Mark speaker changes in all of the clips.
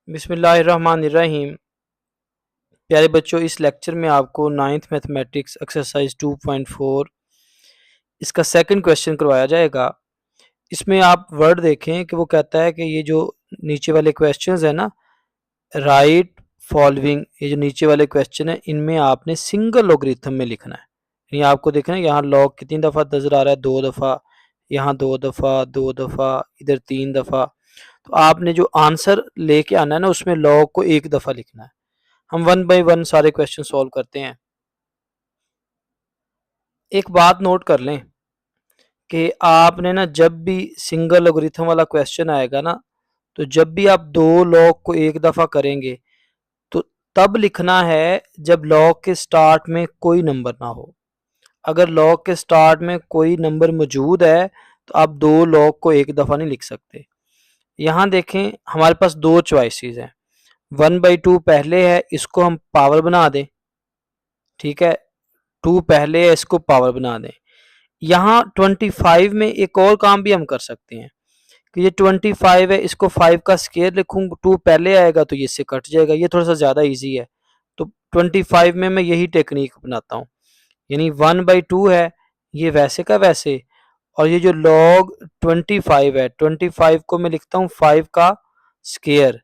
Speaker 1: बिस्मिल्लाहिर्रहमानिर्रहीम। प्यारे बच्चों, इस लेक्चर में आपको नाइन्थ मैथमेटिक्स एक्सरसाइज 2.4 इसका सेकंड क्वेश्चन करवाया जाएगा। इसमें आप वर्ड देखें कि वो कहता है कि ये जो नीचे वाले क्वेश्चंस है ना, राइट फॉलोइंग, ये जो नीचे वाले क्वेश्चन है इनमें आपने सिंगल लॉगरिथम में लिखना है। यानी आपको देखना है यहाँ लॉग कितनी दफ़ा नज़र आ रहा है, 2 दफ़ा, यहाँ 2 दफ़ा, 2 दफ़ा, इधर 3 दफ़ा। तो आपने जो आंसर लेके आना है ना, उसमें लॉग को 1 दफ़ा लिखना है। हम 1 बाय 1 सारे क्वेश्चन सॉल्व करते हैं। एक बात नोट कर लें कि आपने ना जब भी सिंगल लोगरिथम वाला क्वेश्चन आएगा ना, तो जब भी आप 2 लॉग को 1 दफ़ा करेंगे तो तब लिखना है जब लॉग के स्टार्ट में कोई नंबर ना हो। अगर लॉग के स्टार्ट में कोई नंबर मौजूद है तो आप 2 लॉग को 1 दफ़ा नहीं लिख सकते। यहाँ देखें, हमारे पास 2 चॉइसेस हैं। 1/2 पहले है, इसको हम पावर बना दें। ठीक है, 2 पहले है, इसको पावर बना दें। यहाँ 25 में एक और काम भी हम कर सकते हैं कि ये 25 है, इसको 5 का स्केयर लिखूँ, 2 पहले आएगा तो ये इससे कट जाएगा। ये थोड़ा सा ज़्यादा इजी है, तो 25 में मैं यही टेक्निक अपनाता हूँ। यानी 1/2 है, ये वैसे का वैसे, और ये जो लॉग 25 है, 25 को मैं लिखता हूँ 5 का स्केयर,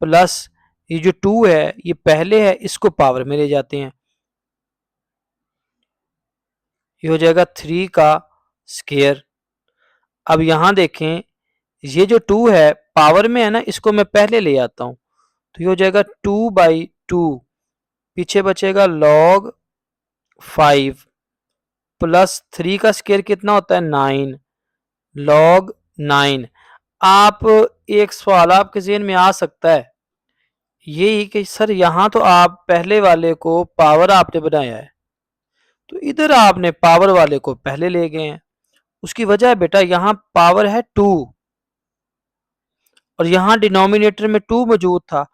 Speaker 1: प्लस ये जो 2 है ये पहले है, इसको पावर में ले जाते हैं, ये हो जाएगा 3 का स्केयर। अब यहाँ देखें, ये जो 2 है पावर में है ना, इसको मैं पहले ले आता हूँ, तो ये हो जाएगा 2/2। पीछे बचेगा log 5 प्लस 3 का स्केयर कितना होता है 9, log 9। आप एक सवाल आपके जेहन में आ सकता है यही कि सर यहाँ तो आप पहले वाले को पावर आपने बनाया है, तो इधर आपने पावर वाले को पहले ले गए हैं। उसकी वजह है बेटा, यहाँ पावर है 2 और यहाँ डिनोमिनेटर में 2 मौजूद था।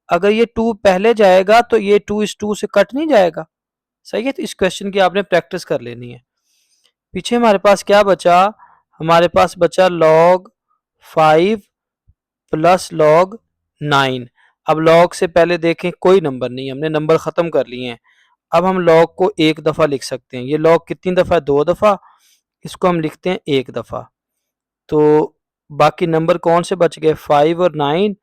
Speaker 1: अगर ये 2 पहले जाएगा तो ये 2 इस 2 से कट नहीं जाएगा। सही है, तो इस क्वेश्चन की आपने प्रैक्टिस कर लेनी है। पीछे हमारे पास क्या बचा, हमारे पास बचा log 5 प्लस log 9। अब log से पहले देखें कोई नंबर नहीं, हमने नंबर ख़त्म कर लिए हैं। अब हम log को 1 दफ़ा लिख सकते हैं। ये log कितनी दफ़ा है, 2 दफ़ा, इसको हम लिखते हैं 1 दफ़ा। तो बाकी नंबर कौन से बच गए, 5 और 9,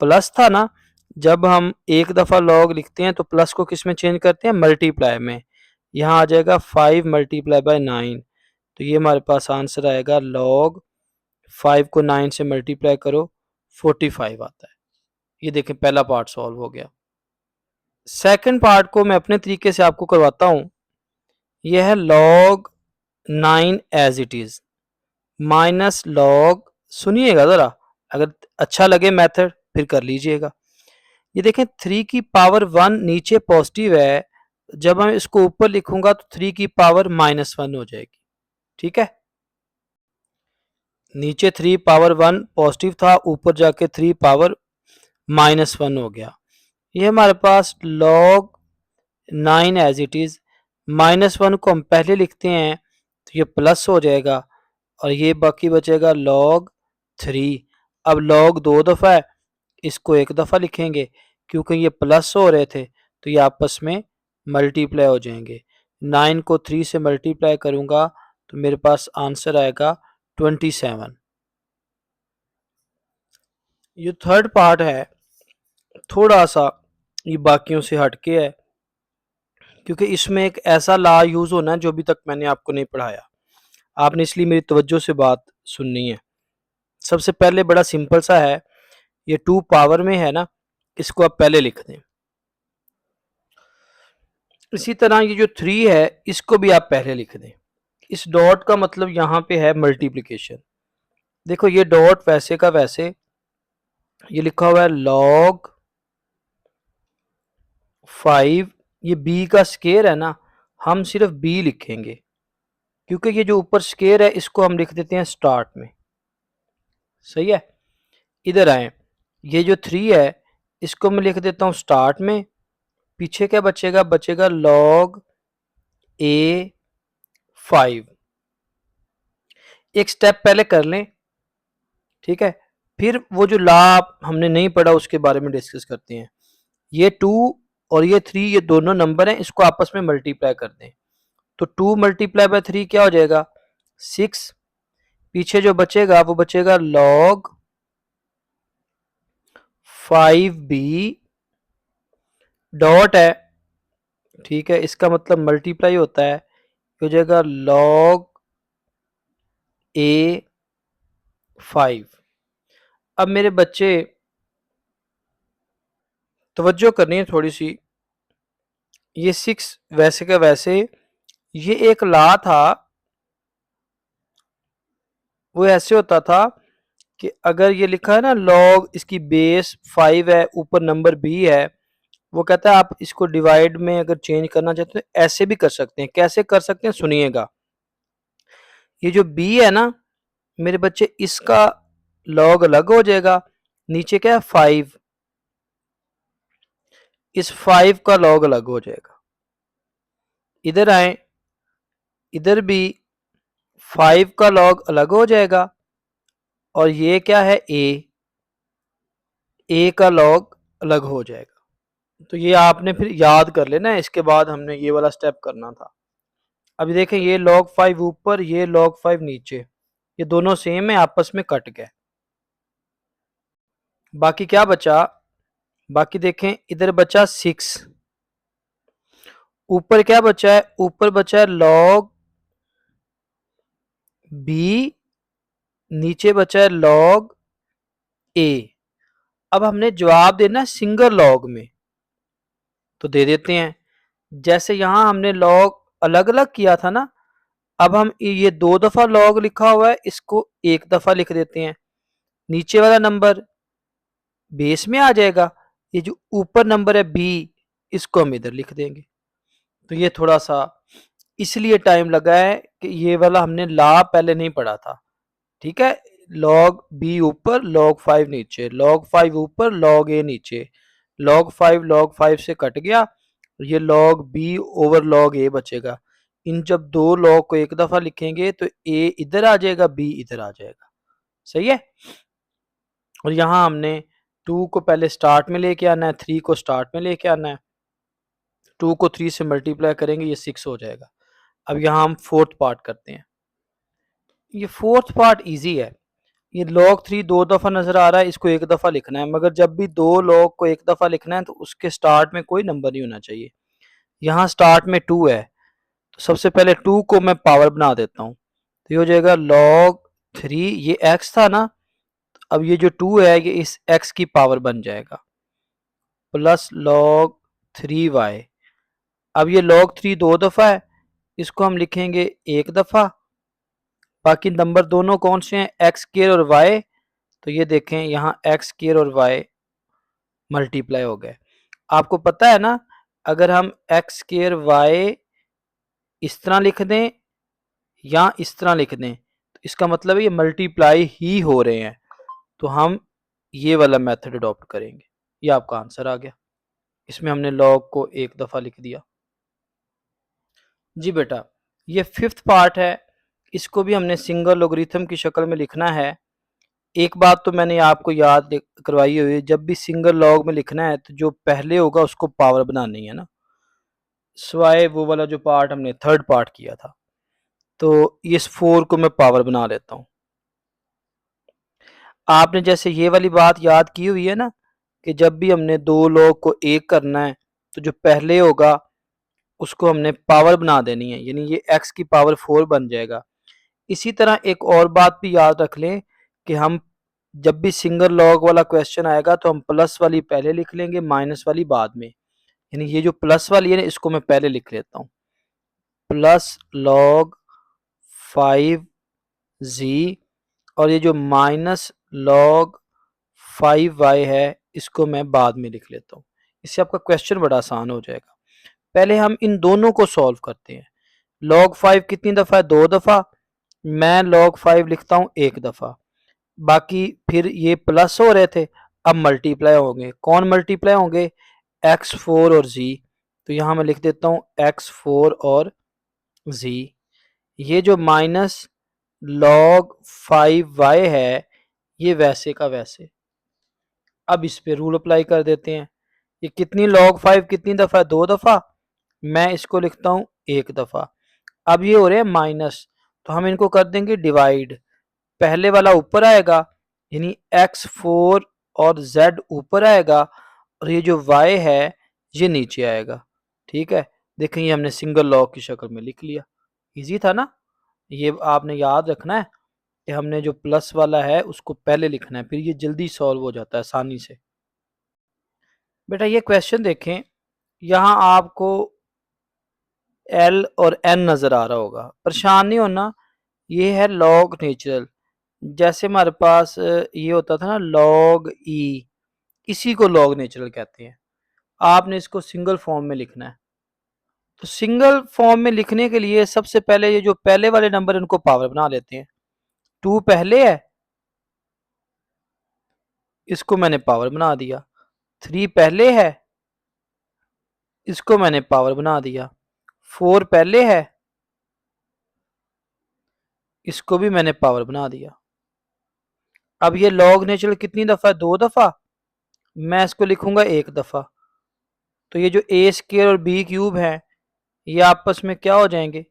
Speaker 1: प्लस था ना। जब हम 1 दफ़ा लॉग लिखते हैं तो प्लस को किस में चेंज करते हैं, मल्टीप्लाई में। यहाँ आ जाएगा 5 मल्टीप्लाई बाय 9, तो ये हमारे पास आंसर आएगा लॉग 5 को 9 से मल्टीप्लाई करो 45 आता है। ये देखें, पहला पार्ट सॉल्व हो गया। सेकंड पार्ट को मैं अपने तरीके से आपको करवाता हूँ। यह है log 9 as it is minus log, सुनिएगा ज़रा, अगर अच्छा लगे मेथड फिर कर लीजिएगा। ये देखें, 3 की पावर 1 नीचे पॉजिटिव है, जब मैं इसको ऊपर लिखूंगा तो 3 की पावर -1 हो जाएगी। ठीक है, नीचे 3 पावर 1 पॉजिटिव था, ऊपर जाके 3 पावर -1 हो गया। ये हमारे पास log 9 एज इट इज़, -1 को हम पहले लिखते हैं तो ये प्लस हो जाएगा, और ये बाकी बचेगा log 3। अब log 2 दफ़ा है, इसको 1 दफ़ा लिखेंगे, क्योंकि ये प्लस हो रहे थे तो ये आपस में मल्टीप्लाई हो जाएंगे। 9 को 3 से मल्टीप्लाई करूंगा तो मेरे पास आंसर आएगा 27। ये थर्ड पार्ट है, थोड़ा सा ये बाकियों से हटके है, क्योंकि इसमें एक ऐसा ला यूज़ होना है जो अभी तक मैंने आपको नहीं पढ़ाया। आपने इसलिए मेरी तवज्जो से बात सुननी है। सबसे पहले बड़ा सिंपल सा है, ये 2 पावर में है ना, इसको आप पहले लिख दें। इसी तरह ये जो 3 है इसको भी आप पहले लिख दें। इस डॉट का मतलब यहाँ पे है मल्टीप्लिकेशन। देखो, ये डॉट वैसे का वैसे, ये लिखा हुआ है log 5, ये b का स्केयर है ना, हम सिर्फ b लिखेंगे, क्योंकि ये जो ऊपर स्केयर है इसको हम लिख देते हैं स्टार्ट में। सही है, इधर आए, ये जो 3 है इसको मैं लिख देता हूँ स्टार्ट में। पीछे क्या बचेगा, बचेगा log a 5। एक स्टेप पहले कर लें, ठीक है, फिर वो जो ला हमने नहीं पढ़ा उसके बारे में डिस्कस करते हैं। ये 2 और ये 3 ये दोनों नंबर हैं, इसको आपस में मल्टीप्लाई कर दें तो 2 मल्टीप्लाई बाय 3 क्या हो जाएगा 6। पीछे जो बचेगा वो बचेगा log 5b डॉट है, ठीक है, इसका मतलब मल्टीप्लाई होता है, हो जाएगा log a 5। अब मेरे बच्चे तवज्जो करनी है थोड़ी सी, ये 6 वैसे का वैसे, ये एक ला था, वो ऐसे होता था कि अगर ये लिखा है ना log इसकी बेस 5 है, ऊपर नंबर b है, वो कहता है आप इसको डिवाइड में अगर चेंज करना चाहते हैं तो ऐसे भी कर सकते हैं। कैसे कर सकते हैं सुनिएगा। ये जो b है ना मेरे बच्चे, इसका log अलग हो जाएगा, नीचे क्या है 5, इस 5 का log अलग हो जाएगा। इधर आए, इधर भी 5 का log अलग हो जाएगा, और ये क्या है a का log अलग हो जाएगा। तो ये आपने फिर याद कर लेना, इसके बाद हमने ये वाला स्टेप करना था। अभी देखें ये log 5 ऊपर, ये log 5 नीचे, ये दोनों सेम है, आपस में कट गए। बाकी क्या बचा, बाकी देखें इधर बचा 6, ऊपर क्या बचा है, ऊपर बचा है log b, नीचे बचा है log a। अब हमने जवाब देना है सिंगल log में, तो दे देते हैं। जैसे यहां हमने log अलग अलग किया था ना, अब हम ये 2 दफा log लिखा हुआ है, इसको एक दफा लिख देते हैं। नीचे वाला नंबर बेस में आ जाएगा, ये जो ऊपर नंबर है b, इसको हम इधर लिख देंगे। तो ये थोड़ा सा इसलिए टाइम लगा है कि ये वाला हमने ला पहले नहीं पढ़ा था, ठीक है। log b ऊपर log 5 नीचे, log 5 ऊपर log a नीचे, log 5 से कट गया, ये log b over log a बचेगा। इन जब दो log को एक दफा लिखेंगे तो a इधर आ जाएगा, b इधर आ जाएगा, सही है। और यहाँ हमने 2 को पहले स्टार्ट में लेके आना है, 3 को स्टार्ट में लेके आना है, 2 को 3 से मल्टीप्लाई करेंगे ये 6 हो जाएगा। अब यहाँ हम फोर्थ पार्ट करते हैं। ये फोर्थ पार्ट इजी है। ये log 3 दो दफा नजर आ रहा है, इसको एक दफा लिखना है, मगर जब भी दो log को एक दफा लिखना है तो उसके स्टार्ट में कोई नंबर नहीं होना चाहिए। यहाँ स्टार्ट में 2 है, तो सबसे पहले 2 को मैं पावर बना देता हूँ, तो ये हो जाएगा log 3, ये x था ना, अब ये जो 2 है ये इस x की पावर बन जाएगा, प्लस log 3y। अब ये log 3 दो दफा है, इसको हम लिखेंगे एक दफा। बाकी नंबर दोनों कौन से हैं, एक्स स्क्वायर और वाई, तो ये देखें यहाँ एक्स स्क्वायर और वाई मल्टीप्लाई हो गए। आपको पता है ना, अगर हम एक्स स्क्वायर वाई इस तरह लिख दें या इस तरह लिख दें तो इसका मतलब है ये मल्टीप्लाई ही हो रहे हैं, तो हम ये वाला मेथड अडॉप्ट करेंगे। ये आपका आंसर आ गया, इसमें हमने लॉग को एक दफा लिख दिया। जी बेटा, ये फिफ्थ पार्ट है, इसको भी हमने सिंगल लोगरिथम की शक्ल में लिखना है। एक बात तो मैंने आपको याद करवाई हुई है, जब भी सिंगल लॉग में लिखना है तो जो पहले होगा उसको पावर बनानी है ना, स्वाय वो वाला जो पार्ट हमने थर्ड पार्ट किया था। तो इस 4 को मैं पावर बना लेता हूँ। आपने जैसे ये वाली बात याद की हुई है ना कि जब भी हमने दो लॉग को एक करना है तो जो पहले होगा उसको हमने पावर बना देनी है, यानी ये x की पावर 4 बन जाएगा। इसी तरह एक और बात भी याद रख लें कि हम जब भी सिंगल लॉग वाला क्वेश्चन आएगा तो हम प्लस वाली पहले लिख लेंगे, माइनस वाली बाद में। यानी ये जो प्लस वाली है ना, इसको मैं पहले लिख लेता हूँ, प्लस लॉग 5z, और ये जो माइनस लॉग 5y है इसको मैं बाद में लिख लेता हूँ। इससे आपका क्वेश्चन बड़ा आसान हो जाएगा। पहले हम इन दोनों को सॉल्व करते हैं। log 5 कितनी दफ़ा है, 2 दफ़ा, मैं log 5 लिखता हूँ एक दफ़ा। बाकी फिर ये प्लस हो रहे थे, अब मल्टीप्लाई होंगे। कौन मल्टीप्लाई होंगे, x4 और z, तो यहाँ मैं लिख देता हूँ x4 और z। ये जो माइनस log 5y है ये वैसे का वैसे। अब इस पे रूल अप्लाई कर देते हैं। ये कितनी log 5 कितनी दफ़ा है? 2 दफ़ा। मैं इसको लिखता हूँ 1 दफ़ा। अब ये हो रहे हैं माइनस, तो हम इनको कर देंगे डिवाइड। पहले वाला ऊपर आएगा यानी x4 और z ऊपर आएगा और ये जो y है ये नीचे आएगा। ठीक है, देखें ये हमने सिंगल लॉग की शक्ल में लिख लिया। इजी था ना? ये आपने याद रखना है कि हमने जो प्लस वाला है उसको पहले लिखना है, फिर ये जल्दी सॉल्व हो जाता है आसानी से। बेटा ये क्वेश्चन देखें, यहाँ आपको एल और एन नज़र आ रहा होगा, परेशान नहीं होना। ये है लॉग नेचुरल। जैसे हमारे पास ये होता था ना लॉग ई, इसी को लॉग नेचुरल कहते हैं। आपने इसको सिंगल फॉर्म में लिखना है। तो सिंगल फॉर्म में लिखने के लिए सबसे पहले ये जो पहले वाले नंबर इनको पावर बना लेते हैं। 2 पहले है, इसको मैंने पावर बना दिया। 3 पहले है, इसको मैंने पावर बना दिया। 4 पहले है, इसको भी मैंने पावर बना दिया। अब ये लॉग नेचुरल कितनी दफ़ा है? 2 दफ़ा। मैं इसको लिखूंगा 1 दफ़ा। तो ये जो ए स्क्वायर और बी क्यूब है ये आपस में क्या हो जाएंगे?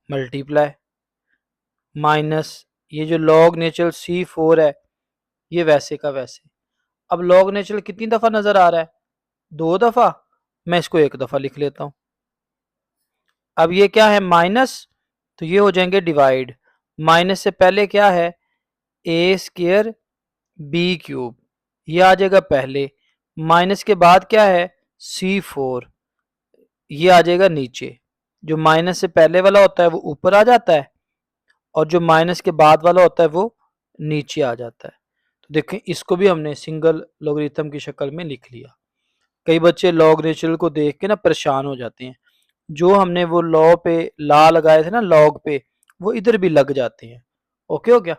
Speaker 1: मल्टीप्लाई। माइनस ये जो लॉग नेचुरल C4 है ये वैसे का वैसे। अब लॉग नेचुरल कितनी दफ़ा नज़र आ रहा है? 2 दफ़ा। मैं इसको 1 दफ़ा लिख लेता हूँ। अब ये क्या है? माइनस, तो ये हो जाएंगे डिवाइड। माइनस से पहले क्या है? ए स्क्वायर बी क्यूब, ये आ जाएगा पहले। माइनस के बाद क्या है? C4, ये आ जाएगा नीचे। जो माइनस से पहले वाला होता है वो ऊपर आ जाता है और जो माइनस के बाद वाला होता है वो नीचे आ जाता है। तो देखें इसको भी हमने सिंगल लॉगरिथम की शक्ल में लिख लिया। कई बच्चे लॉग नेचुरल को देख के ना परेशान हो जाते हैं। जो हमने वो लॉ पे ला लगाए थे ना लॉग पे, वो इधर भी लग जाते हैं। ओके हो गया?